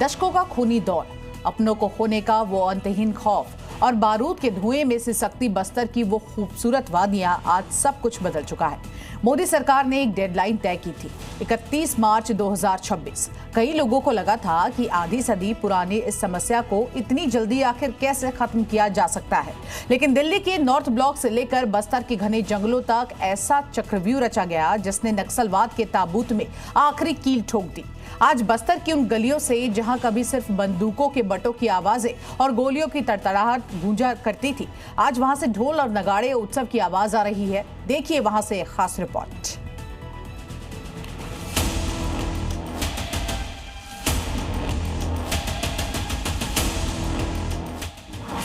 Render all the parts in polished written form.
दशकों का खूनी दौर, अपनों को खोने का वो अंतहीन खौफ और बारूद के धुएं में सिसकती बस्तर की वो खूबसूरत वादियां, आज सब कुछ बदल चुका है। मोदी सरकार ने एक डेडलाइन तय की थी, 31 मार्च 2026। कई लोगों को लगा था कि आधी सदी पुरानी इस समस्या को इतनी जल्दी आखिर कैसे खत्म किया जा सकता है, लेकिन दिल्ली के नॉर्थ ब्लॉक से लेकर बस्तर के घने जंगलों तक ऐसा चक्रव्यूह रचा गया जिसने नक्सलवाद के ताबूत में आखिरी कील ठोक दी। आज बस्तर की उन गलियों से जहां कभी सिर्फ बंदूकों के बटों की आवाजें और गोलियों की तड़तड़ाहट गूंजा करती थी, आज वहां से ढोल और नगाड़े उत्सव की आवाज आ रही है। देखिए वहां से एक खास रिपोर्ट।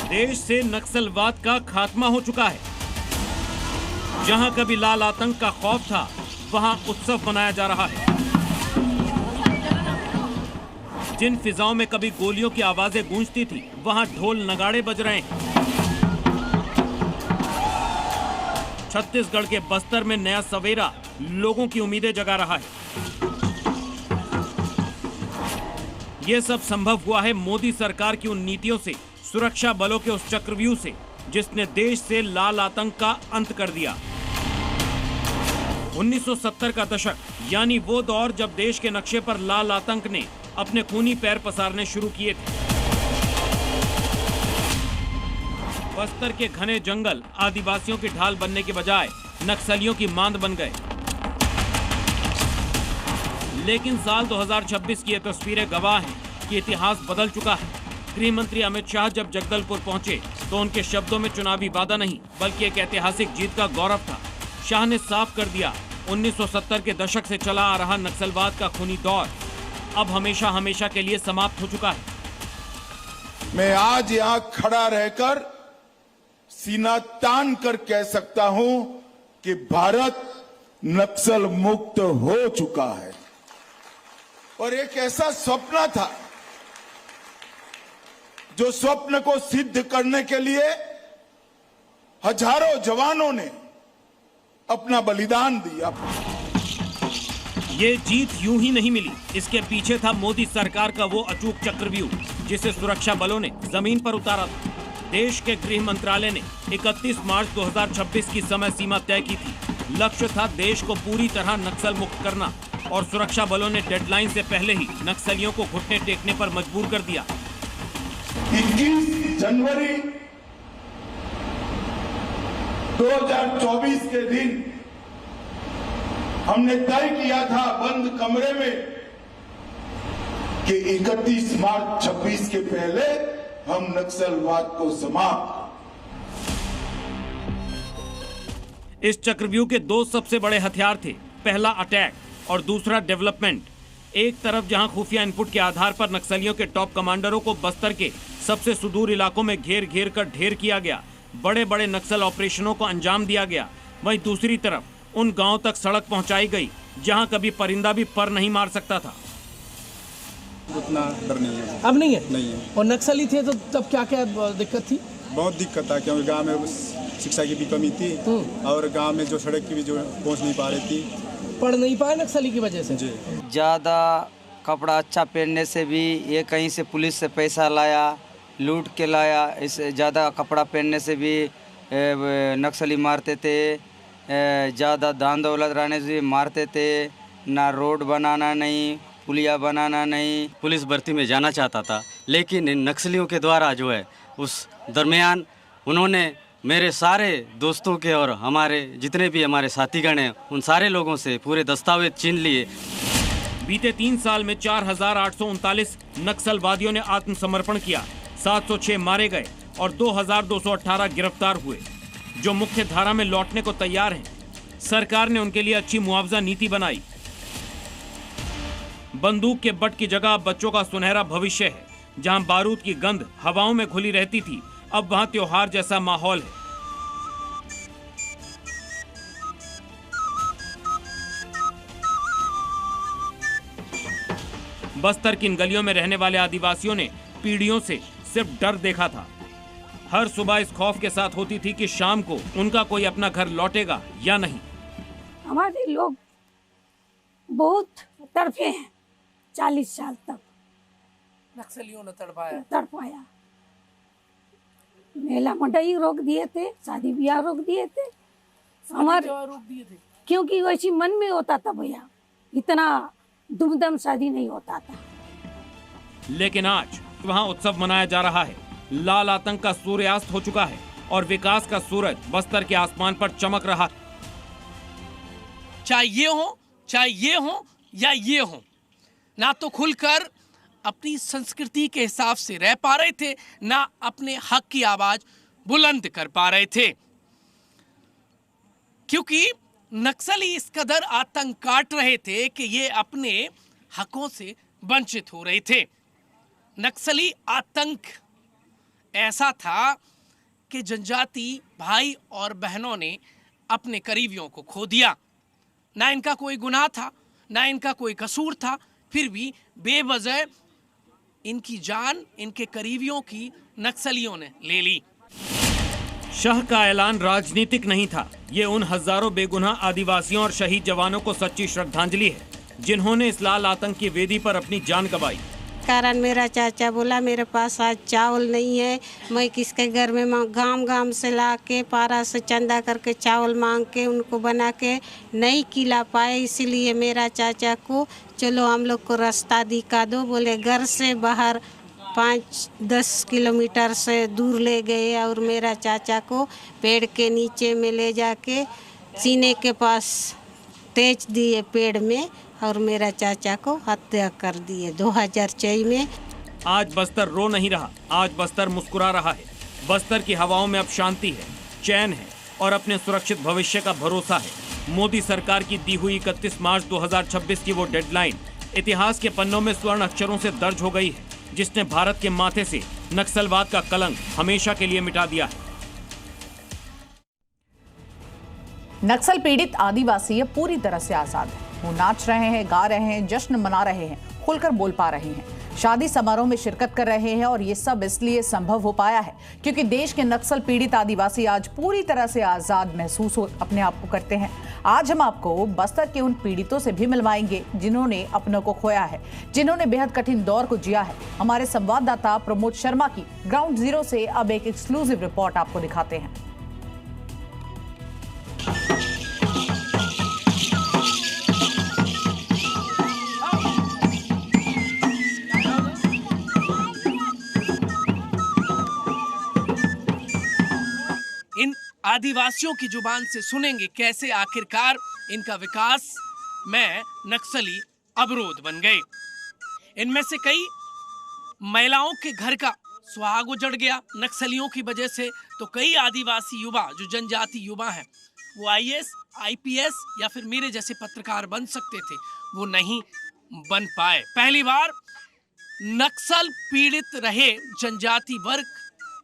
देश से नक्सलवाद का खात्मा हो चुका है। जहां कभी लाल आतंक का खौफ था, वहां उत्सव मनाया जा रहा है। जिन फिजाओं में कभी गोलियों की आवाजें गूंजती थी, वहां ढोल नगाड़े बज रहे हैं। छत्तीसगढ़ के बस्तर में नया सवेरा लोगों की उम्मीदें जगा रहा है। यह सब संभव हुआ है मोदी सरकार की उन नीतियों से, सुरक्षा बलों के उस चक्रव्यूह से, जिसने देश से लाल आतंक का अंत कर दिया। 1970 का दशक, यानी वो दौर जब देश के नक्शे पर लाल आतंक ने अपने खूनी पैर पसारने शुरू किए थे। बस्तर के घने जंगल आदिवासियों की ढाल बनने के बजाय नक्सलियों की मांद बन गए। लेकिन साल 2026 की ये तस्वीरें गवाह हैं कि इतिहास बदल चुका है। गृह मंत्री अमित शाह जब जगदलपुर पहुंचे तो उनके शब्दों में चुनावी वादा नहीं, बल्कि एक ऐतिहासिक जीत का गौरव था। शाह ने साफ कर दिया, 1970 के दशक से चला आ रहा नक्सलवाद का खूनी दौर अब हमेशा हमेशा के लिए समाप्त हो चुका है। मैं आज यहां खड़ा रहकर सीना तान कर कह सकता हूं कि भारत नक्सल मुक्त हो चुका है। और एक ऐसा सपना था, जो स्वप्न को सिद्ध करने के लिए हजारों जवानों ने अपना बलिदान दिया। ये जीत यूं ही नहीं मिली, इसके पीछे था मोदी सरकार का वो अचूक चक्रव्यूह, जिसे सुरक्षा बलों ने जमीन पर उतारा था। देश के गृह मंत्रालय ने 31 मार्च 2026 की समय सीमा तय की थी। लक्ष्य था देश को पूरी तरह नक्सल मुक्त करना, और सुरक्षा बलों ने डेडलाइन से पहले ही नक्सलियों को घुटने टेकने पर मजबूर कर दिया। 21 जनवरी 2024 के दिन हमने तय किया था बंद कमरे में कि 31 मार्च 26 के पहले हम नक्सलवाद को समाप्त। इस चक्रव्यूह के दो सबसे बड़े हथियार थे, पहला अटैक और दूसरा डेवलपमेंट। एक तरफ जहां खुफिया इनपुट के आधार पर नक्सलियों के टॉप कमांडरों को बस्तर के सबसे सुदूर इलाकों में घेर घेर कर ढेर किया गया, बड़े बड़े नक्सल ऑपरेशनों को अंजाम दिया गया। वहीं दूसरी तरफ उन गांवों तक सड़क पहुंचाई गई जहां कभी परिंदा भी पर नहीं मार सकता था। उतना डर नहीं है, अब नहीं है। नहीं है। और नक्सली थे तो तब क्या क्या दिक्कत थी? बहुत दिक्कत था, क्योंकि गांव में शिक्षा की भी कमी थी और गांव में जो सड़क की भी जो पहुंच नहीं पा रही थी, पढ़ नहीं पाए नक्सली की वजह से। ज़्यादा कपड़ा अच्छा पहनने से भी, ये कहीं से पुलिस से पैसा लाया, लूट के लाया, इससे ज़्यादा कपड़ा पहनने से भी नक्सली मारते थे। ज़्यादा दान दौलत रहने से मारते थे। ना रोड बनाना नहीं, पुलिया बनाना नहीं। पुलिस भर्ती में जाना चाहता था, लेकिन इन नक्सलियों के द्वारा जो है उस दरमियान उन्होंने मेरे सारे दोस्तों के और हमारे जितने भी हमारे साथीगण हैं, उन सारे लोगों से पूरे दस्तावेज छीन लिए। बीते 3 साल में 4839 नक्सलवादियों ने आत्मसमर्पण किया, 706 मारे गए और 2218 गिरफ्तार हुए, जो मुख्य धारा में लौटने को तैयार हैं। सरकार ने उनके लिए अच्छी मुआवजा नीति बनाई। बंदूक के बट की जगह बच्चों का सुनहरा भविष्य है। जहां बारूद की गंध हवाओं में घुली रहती थी, अब वहां त्योहार जैसा माहौल है। बस्तर की इन गलियों में रहने वाले आदिवासियों ने पीढ़ियों से सिर्फ डर देखा था। हर सुबह इस खौफ के साथ होती थी कि शाम को उनका कोई अपना घर लौटेगा या नहीं। हमारे लोग बहुत तड़पे हैं 40 साल तक, नक्सलियों ने तड़पाया? तड़पाया। मेला मंडई रोक दिए थे, शादी ब्याह रोक दिए थे, हमारे रोक दिए थे क्योंकि वैसी मन में होता था भैया, इतना धूमधाम शादी नहीं होता था। लेकिन आज वहाँ उत्सव मनाया जा रहा है। लाल आतंक का सूर्यास्त हो चुका है और विकास का सूरज बस्तर के आसमान पर चमक रहा है। चाहे ये हो या ये हो, ना तो खुलकर अपनी संस्कृति के हिसाब से रह पा रहे थे, ना अपने हक की आवाज बुलंद कर पा रहे थे, क्योंकि नक्सली इस कदर आतंक काट रहे थे कि ये अपने हकों से वंचित हो रहे थे। नक्सली आतंक ऐसा था कि जनजाति भाई और बहनों ने अपने करीबियों को खो दिया। ना इनका कोई गुनाह था, ना इनका कोई कसूर था, फिर भी बेवजह इनकी जान इनके करीबियों की नक्सलियों ने ले ली। शाह का ऐलान राजनीतिक नहीं था। ये उन हजारों बेगुनाह आदिवासियों और शहीद जवानों को सच्ची श्रद्धांजलि है, जिन्होंने इस लाल आतंक की वेदी पर अपनी जान गंवाई। कारण मेरा चाचा बोला मेरे पास आज चावल नहीं है, मैं किसके घर में गांव से ला के पारा से चंदा करके चावल मांग के उनको बना के नहीं खिला पाए, इसीलिए मेरा चाचा को चलो हम लोग को रास्ता दिखा दो। बोले घर से बाहर 5-10 किलोमीटर से दूर ले गए और मेरा चाचा को पेड़ के नीचे में ले जाके सीने के पास तेज दिए पेड़ में और मेरा चाचा को हत्या कर दिए 2006 में। आज बस्तर रो नहीं रहा, आज बस्तर मुस्कुरा रहा है। बस्तर की हवाओं में अब शांति है, चैन है और अपने सुरक्षित भविष्य का भरोसा है। मोदी सरकार की दी हुई 31 मार्च 2026 की वो डेडलाइन इतिहास के पन्नों में स्वर्ण अक्षरों से दर्ज हो गई है, जिसने भारत के माथे से नक्सलवाद का कलंक हमेशा के लिए मिटा दिया है। नक्सल पीड़ित आदिवासी अब पूरी तरह से आजाद हैं। वो नाच रहे हैं, गा रहे हैं, जश्न मना रहे हैं, खुलकर बोल पा रहे हैं, शादी समारोह में शिरकत कर रहे हैं और ये सब इसलिए संभव हो पाया है क्योंकि देश के नक्सल पीड़ित आदिवासी आज पूरी तरह से आजाद महसूस अपने आप को करते हैं। आज हम आपको बस्तर के उन पीड़ितों से भी मिलवाएंगे जिन्होंने अपनों को खोया है, जिन्होंने बेहद कठिन दौर को जिया है। हमारे संवाददाता प्रमोद शर्मा की ग्राउंड जीरो से अब एक एक्सक्लूसिव रिपोर्ट आपको दिखाते हैं। इन आदिवासियों की जुबान से सुनेंगे कैसे आखिरकार इनका विकास में नक्सली अवरोध बन गए। इनमें से कई महिलाओं के घर का सुहाग उजड़ गया नक्सलियों की वजह से, तो कई आदिवासी युवा जो जनजाति युवा हैं वो IAS, IPS या फिर मेरे जैसे पत्रकार बन सकते थे, वो नहीं बन पाए। पहली बार नक्सल पीड़ित रहे जनजाति वर्ग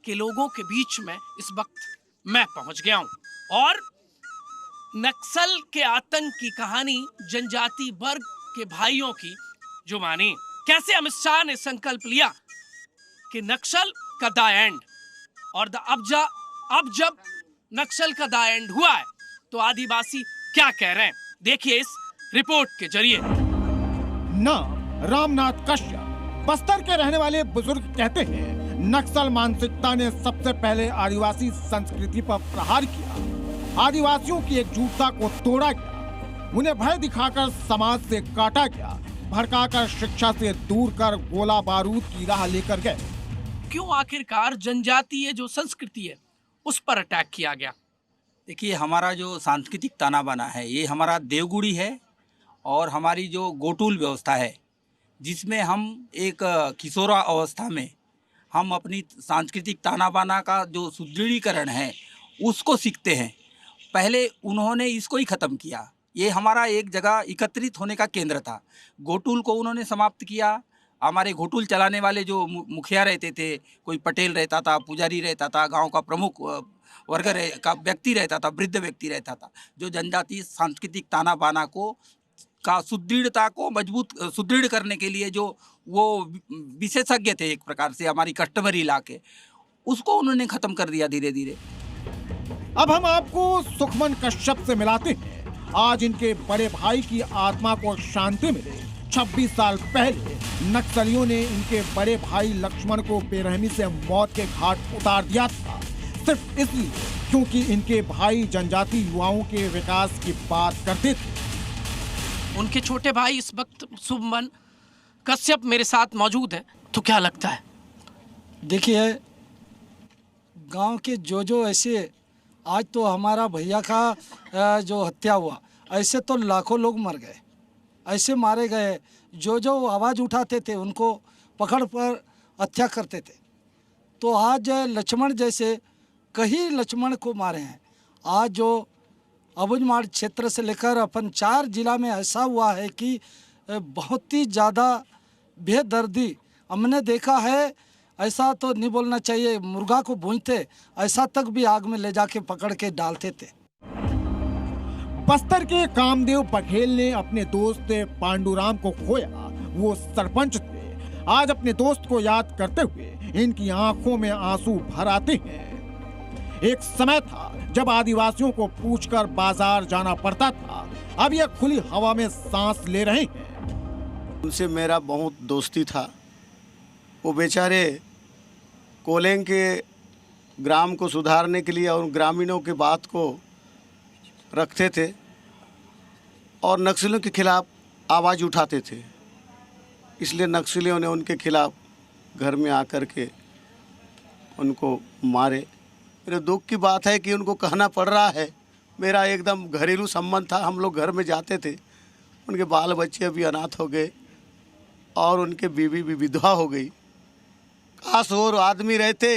के लोगों के बीच में इस वक्त मैं पहुंच गया हूं और नक्सल के आतंक की कहानी जनजाति वर्ग के भाइयों की जुबानी। कैसे अमित शाह ने संकल्प लिया कि नक्सल का द एंड और अब जब नक्सल का द एंड हुआ है तो आदिवासी क्या कह रहे हैं, देखिए इस रिपोर्ट के जरिए। नाम रामनाथ कश्यप, बस्तर के रहने वाले बुजुर्ग कहते हैं नक्सल मानसिकता ने सबसे पहले आदिवासी संस्कृति पर प्रहार किया। आदिवासियों की एकजुटता को तोड़ा गया, उन्हें भय दिखाकर समाज से काटा गया, भड़काकर शिक्षा से दूर कर गोला बारूद की राह लेकर गए। क्यों आखिरकार जनजातीय जो संस्कृति है उस पर अटैक किया गया? देखिए, हमारा जो सांस्कृतिक ताना बाना है ये हमारा देवगुड़ी है और हमारी जो गोटुल व्यवस्था है, जिसमें हम एक किशोरा अवस्था में हम अपनी सांस्कृतिक ताना बाना का जो सुदृढ़ीकरण है उसको सीखते हैं। पहले उन्होंने इसको ही ख़त्म किया। ये हमारा एक जगह एकत्रित होने का केंद्र था। गोटुल को उन्होंने समाप्त किया। हमारे घोटुल चलाने वाले जो मुखिया रहते थे, कोई पटेल रहता था, पुजारी रहता था, गांव का प्रमुख वर्ग का व्यक्ति रहता था, वृद्ध व्यक्ति रहता था, जो जनजाति सांस्कृतिक ताना बाना का सुदृढ़ता को सुदृढ़ करने के लिए जो वो विशेषज्ञ थे, एक प्रकार से हमारी कस्टमरी ला के, उसको उन्होंने ख़त्म कर दिया धीरे धीरे। अब हम आपको सुखमन कश्यप से मिलाते हैं। आज इनके बड़े भाई की आत्मा को शांति मिले, 26 साल पहले नक्सलियों ने इनके बड़े भाई लक्ष्मण को बेरहमी से मौत के घाट उतार दिया था, सिर्फ इसलिए क्योंकि इनके भाई जनजाति युवाओं के विकास की बात करते थे। उनके छोटे भाई इस वक्त शुभमन कश्यप मेरे साथ मौजूद है, तो क्या लगता है? देखिए, गांव के जो ऐसे, आज तो हमारा भैया का जो हत्या हुआ, ऐसे तो लाखों लोग मर गए, ऐसे मारे गए। जो आवाज़ उठाते थे उनको पकड़ पर हत्या करते थे। तो आज लक्ष्मण जैसे कई लक्ष्मण को मारे हैं। आज जो अबुझमाड़ क्षेत्र से लेकर अपन 4 जिला में ऐसा हुआ है कि बहुत ही ज़्यादा बेदर्दी हमने देखा है। ऐसा तो नहीं बोलना चाहिए, मुर्गा को भूनते ऐसा तक भी आग में ले जाके पकड़ के डालते थे। बस्तर के कामदेव बघेल ने अपने दोस्त पांडुराम को खोया। वो सरपंच थे। आज अपने दोस्त को याद करते हुए इनकी आंखों में आंसू भर आते हैं। एक समय था जब आदिवासियों को पूछकर बाजार जाना पड़ता था, अब ये खुली हवा में सांस ले रहे हैं। उनसे मेरा बहुत दोस्ती था। वो बेचारे कोलेंग के ग्राम को सुधारने के लिए और ग्रामीणों के बात को रखते थे और नक्सलियों के खिलाफ आवाज़ उठाते थे। इसलिए नक्सलियों ने उनके खिलाफ घर में आकर के उनको मारे। मेरे दुख की बात है कि उनको कहना पड़ रहा है। मेरा एकदम घरेलू संबंध था, हम लोग घर में जाते थे। उनके बाल बच्चे अभी अनाथ हो गए और उनके बीवी भी विधवा हो गई। काश और आदमी रहते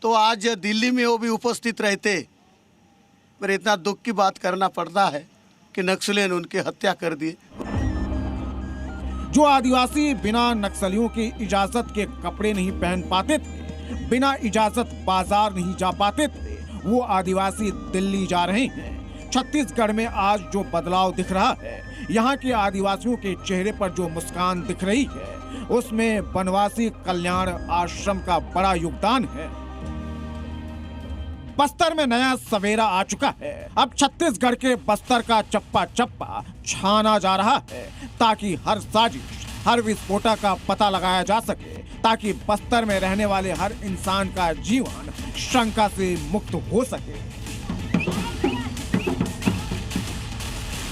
तो आज दिल्ली में वो भी उपस्थित रहते। मेरे इतना दुख की बात करना पड़ता है कि नक्सलियों ने उनकी हत्या कर दी। जो आदिवासी बिना नक्सलियों की इजाजत के कपड़े नहीं पहन पाते थे, बिना इजाजत बाजार नहीं जा पाते थे, वो आदिवासी दिल्ली जा रहे हैं। छत्तीसगढ़ में आज जो बदलाव दिख रहा है, यहाँ के आदिवासियों के चेहरे पर जो मुस्कान दिख रही है, उसमें बनवासी कल्याण आश्रम का बड़ा योगदान है। बस्तर में नया सवेरा आ चुका है। अब छत्तीसगढ़ के बस्तर का चप्पा चप्पा छाना जा रहा है ताकि हर साजिश, हर विस्फोटक का पता लगाया जा सके, ताकि बस्तर में रहने वाले हर इंसान का जीवन शंका से मुक्त हो सके।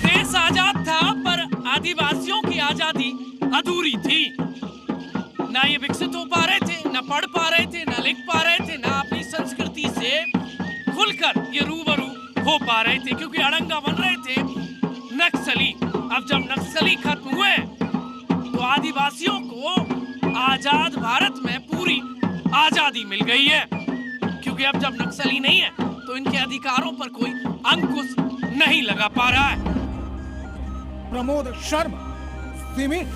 देश आजाद था पर आदिवासियों की आजादी अधूरी थी। ना ये विकसित हो पा रहे थे, ना पढ़ पा रहे थे, ना लिख पा रहे थे, ना अपनी संस्कृति से खुलकर ये रूबरू हो पा रहे थे, क्योंकि अड़ंगा बन रहे थे नक्सली। अब जब नक्सली खत्म हुए तो आदिवासियों को आजाद भारत में पूरी आजादी मिल गई है, क्योंकि अब जब नक्सली नहीं है तो इनके अधिकारों पर कोई अंकुश नहीं लगा पा रहा है। प्रमोद शर्मा, सीमेंट।